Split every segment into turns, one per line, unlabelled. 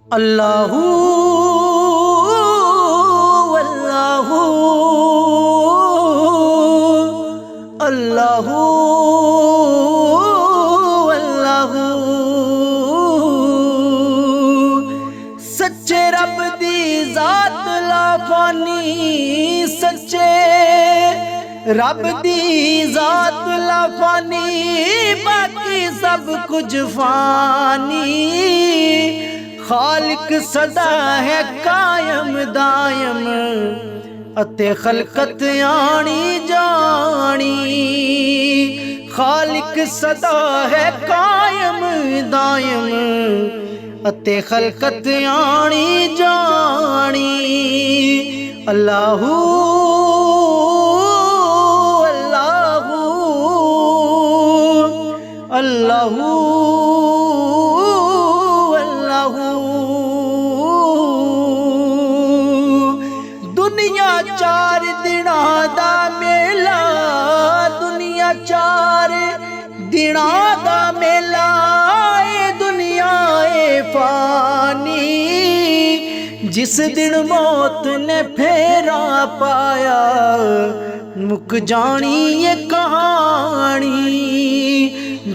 अल्लाहू अल्लाहू अल्लाहू अल्लाहू सच्चे रब दी जात लाफानी, सच्चे रब दी जात लाफानी, बाकी सब कुछ फानी। खालिक सदा है कायम दायम, अते खलकत आनी जानी। खालिक सदा है कायम दायम, अते खलकत आनी जानी। अल्लाहू अल्लाहू अल्लाहू दुनिया चार दिना दा मेला, दुनिया चार दिना दा मेला, ए दुनिया ए फानी। जिस दिन मौत ने फेरा पाया, मुक जानी ये कहानी।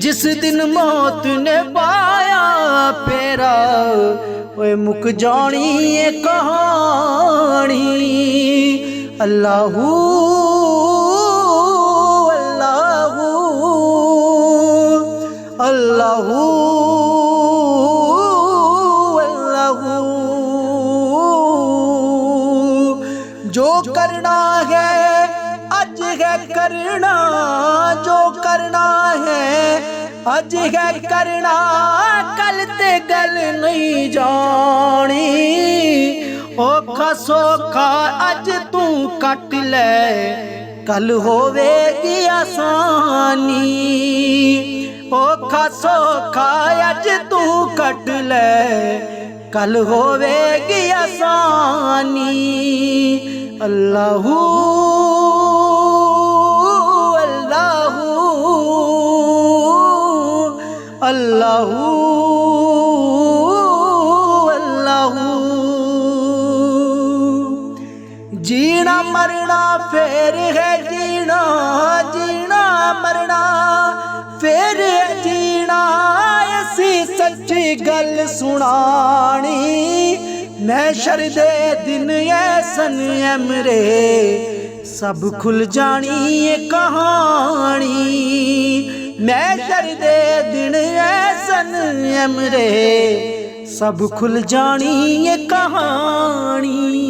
जिस दिन मौत ने पाया फेरा, ओए मुक जानी ये कहानी। अल्लाहू अल्लाहू अल्लाहू अल्लाहू। जो करना है अज है करना, जो करना है अज है करना, कल ते गल नहीं जानी। औखा सौखा अज तू कट ले, कल होवेगी आसानी। औखा सौखा अज तू कट ले, कल होवेगी आसानी। अल्लाहू अल्लाहू अल्लाहू। जीना मरना फेर है जीना, जीना मरना फेर है जीना, ऐसी सच्ची गल सुनानी। महशर दे दिन ऐसन एमरे, सब खुल जानी ये कहानी। महशर दे दिन ऐसन एमरे, सब खुल जानी ये कहानी।